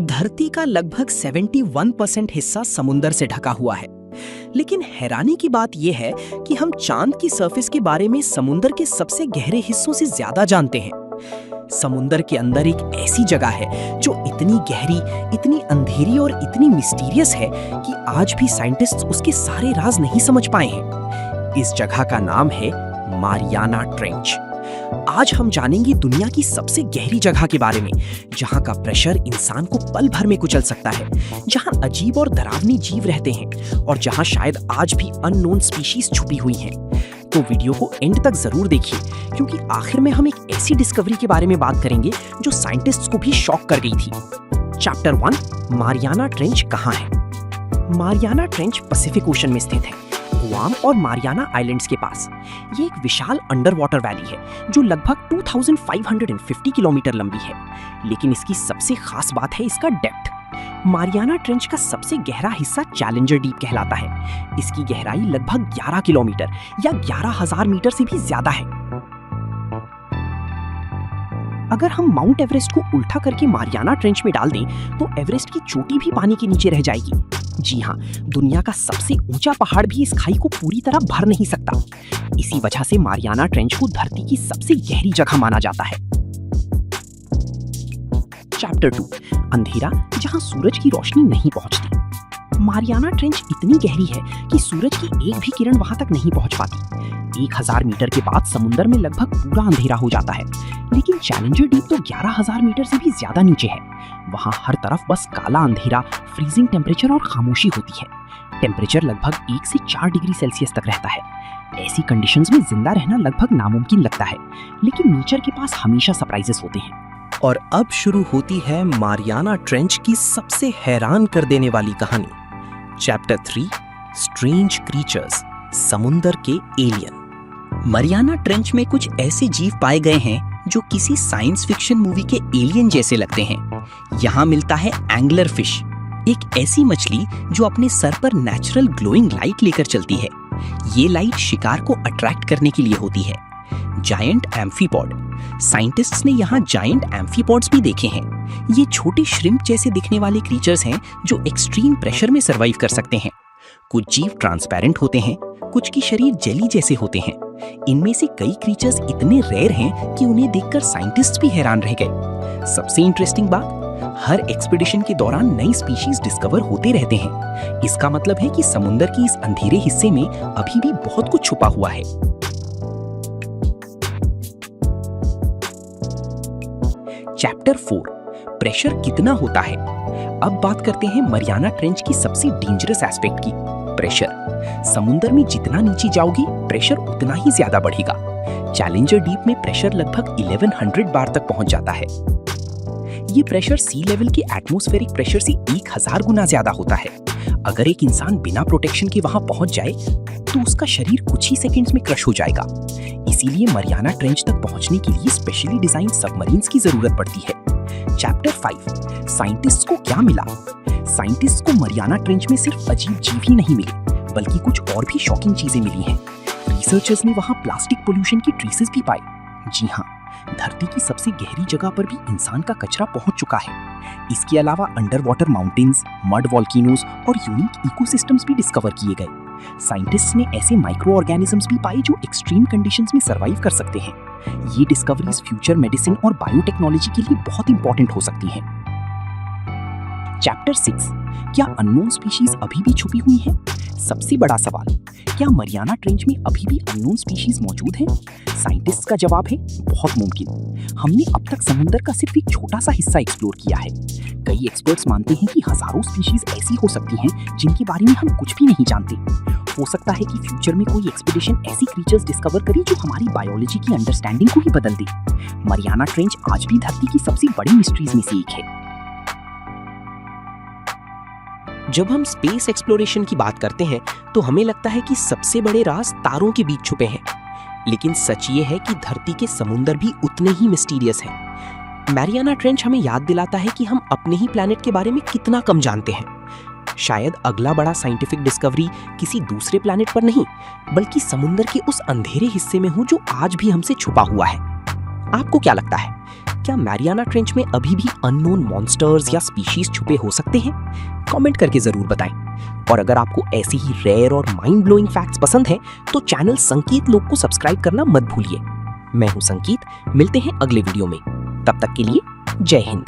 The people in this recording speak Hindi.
धरती का लगभग 71% हिस्सा समुंदर से ढका हुआ है। लेकिन हैरानी की बात यह है कि हम चांद की सरफेस के बारे में समुंदर के सबसे गहरे हिस्सों से ज्यादा जानते हैं। समुंदर के अंदर एक ऐसी जगह है जो इतनी गहरी, इतनी अंधेरी और इतनी मिस्टीरियस है कि आज भी साइंटिस्ट्स उसके सारे राज नहीं समझ पाए हैं। इस जगह का नाम है मारियाना ट्रेंच। आज हम जानेंगे दुनिया की सबसे गहरी जगह के बारे में, जहां का प्रेशर इंसान को पल भर में कुचल सकता है, जहां अजीब और डरावनी जीव रहते हैं और जहां शायद आज भी अननोन स्पीशीज छुपी हुई हैं। तो वीडियो को एंड तक जरूर देखिए, क्योंकि आखिर में हम एक ऐसी डिस्कवरी के बारे में बात करेंगे जो साइंटिस्ट्स को भी शॉक कर गई थी। चैप्टर 1, मारियाना ट्रेंच कहाँ है? मारियाना ट्रेंच पैसिफिक ओशन में स्थित है, गुआम और मारियाना आइलैंड्स के पास। ये एक विशाल अंडर वाटर वैली है जो लगभग 2550 किलोमीटर लंबी है। लेकिन इसकी सबसे खास बात है इसका डेप्थ। मारियाना ट्रेंच का सबसे गहरा हिस्सा चैलेंजर डीप कहलाता है। इसकी गहराई लगभग 11 किलोमीटर या 11,000 मीटर से भी ज्यादा है। अगर हम माउंट एवरेस्ट को उल्टा करके मारियाना ट्रेंच में डाल दें तो एवरेस्ट की चोटी भी पानी के नीचे रह जाएगी। जी हाँ, दुनिया का सबसे ऊंचा पहाड़ भी इस खाई को पूरी तरह भर नहीं सकता। इसी वजह से मारियाना ट्रेंच को धरती की सबसे गहरी जगह माना जाता है। चैप्टर 2, अंधेरा जहां सूरज की रोशनी नहीं पहुंचती। मारियाना ट्रेंच इतनी गहरी है कि सूरज की एक भी किरण वहां तक नहीं पहुंच पाती। 1000 मीटर के बाद समुद्र में लगभग पूरा अंधेरा हो जाता है। लेकिन चैलेंजर डीप तो 11,000 मीटर से भी ज्यादा नीचे है। वहां हर तरफ बस काला अंधेरा, फ्रीजिंग टेम्परेचर और खामोशी होती है। टेम्परेचर लगभग 1 से 4 डिग्री सेल्सियस तक रहता है। ऐसी कंडीशंस में जिंदा रहना लगभग नामुमकिन लगता है, लेकिन नेचर के पास हमेशा सरप्राइजेस होते हैं। और अब शुरू होती है मारियाना ट्रेंच की सबसे हैरान कर देने वाली कहानी। चैप्टर 3, स्ट्रेंज क्रीचर्स, समुंदर के एलियन। मारियाना ट्रेंच में कुछ ऐसे जीव पाए गए हैं जो किसी साइंस फिक्शन मूवी के एलियन जैसे लगते हैं। यहाँ मिलता है एंगलर फिश, एक ऐसी मछली जो अपने सर पर नेचुरल ग्लोइंग लाइट लेकर चलती है। ये लाइट शिकार को अट्रैक्ट करने के लिए होती है। जायंट एम्फीपॉड, साइंटिस्ट्स ने यहाँ जायंट एम्फीपॉड्स भी देखे हैं। ये छोटे श्रिम्प जैसे दिखने वाले क्रीचर्स हैं जो एक्सट्रीम प्रेशर में सर्वाइव कर सकते हैं। कुछ जीव ट्रांसपेरेंट होते हैं, कुछ की शरीर जेली जैसे होते हैं। इनमें से कई क्रीचर्स इतने रेयर हैं कि उन्हें देखकर साइंटिस्ट्स भी हैरान रह गए। सबसे इंटरेस्टिंग बात, हर एक्सपीडिशन के दौरान नई स्पीशीज डिस्कवर होते रहते हैं। इसका मतलब है कि समुद्र की इस अंधेरे हिस्से में अभी भी बहुत कुछ छुपा हुआ है। चैप्टर 4, प्रेशर कितना होता है? अब बात करते हैं मारियाना ट्रेंच की सबसे डेंजरस एस्पेक्ट की, प्रेशर। समुद्र में जितना नीचे जाओगे प्रेशर उतना ही ज्यादा बढ़ेगा। चैलेंजर डीप में प्रेशर लगभग 1100 बार तक पहुंच जाता है। ये प्रेशर सी लेवल के एटमॉस्फेरिक प्रेशर से 1000 गुना ज्यादा होता है। अगर एक इंसान बिना प्रोटेक्शन के वहां पहुंच जाए तो उसका शरीर कुछ ही सेकंड्स में क्रश हो जाएगा। इसीलिए मारियाना ट्रेंच तक पहुंचने के लिए स्पेशली डिजाइन सबमरीन्स की जरूरत पड़ती है। चैप्टर 5, साइंटिस्ट्स को क्या मिला? साइंटिस्ट्स को मारियाना ट्रेंच में सिर्फ अजीब जीव ही नहीं मिले, बल्कि कुछ और भी शॉकिंग चीजें मिली हैं। रिसर्चर्स ने वहां प्लास्टिक पोल्यूशन की ट्रेसेस भी पाए। जी हाँ, धरती की सबसे गहरी जगह पर भी इंसान का कचरा पहुंच चुका है। इसके अलावा under water mountains, mud volcanoes और यूनिक इकोसिस्टम्स भी डिस्कवर किए गए। साइंटिस्ट्स ने ऐसे माइक्रो ऑर्गेनिजम्स भी पाए जो एक्सट्रीम कंडीशंस में सर्वाइव कर सकते हैं। ये डिस्कवरीज फ्यूचर मेडिसिन और बायोटेक्नोलॉजी के लिए बहुत इंपॉर्टेंट हो सकती हैं। चैप्टर 6, क्या अननोन स्पीशीज अभी भी छुपी हुई हैं? सबसे बड़ा सवाल, क्या मारियाना ट्रेंच में अभी भी अननोन स्पीशीज मौजूद हैं? साइंटिस्ट्स का जवाब है बहुत मुमकिन। हमने अब तक समुद्र का सिर्फ एक छोटा सा हिस्सा एक्सप्लोर किया है। कई एक्सपर्ट्स मानते हैं कि हजारों स्पीशीज ऐसी हो सकती हैं जिनके बारे में हम कुछ भी नहीं जानते। हो सकता है कि फ्यूचर में कोई एक्सपीडिशन ऐसी क्रीचर्स डिस्कवर करे जो हमारी बायोलॉजी की अंडरस्टैंडिंग को ही बदल दे। मारियाना ट्रेंच आज भी धरती की सबसे बड़ी मिस्ट्रीज में से एक है। जब हम स्पेस एक्सप्लोरेशन की बात करते हैं तो हमें लगता है कि सबसे बड़े राज तारों के बीच छुपे हैं, लेकिन सच ये है कि धरती के समुंदर भी उतने ही मिस्टीरियस हैं। मारियाना ट्रेंच हमें याद दिलाता है कि हम अपने ही प्लैनेट के बारे में कितना कम जानते हैं। शायद अगला बड़ा साइंटिफिक डिस्कवरी किसी दूसरे प्लैनेट पर नहीं, बल्कि समुंदर के उस अंधेरे हिस्से में हो जो आज भी हमसे छुपा हुआ है। आपको क्या लगता है, क्या मैरियाना ट्रेंच में अभी भी अननोन मॉन्स्टर्स या स्पीशीज छुपे हो सकते हैं? कमेंट करके जरूर बताएं। और अगर आपको ऐसी ही रेयर और माइंड ब्लोइंग फैक्ट्स पसंद हैं तो चैनल संकेत लोग को सब्सक्राइब करना मत भूलिए। मैं हूं संकेत, मिलते हैं अगले वीडियो में। तब तक के लिए जय हिंद।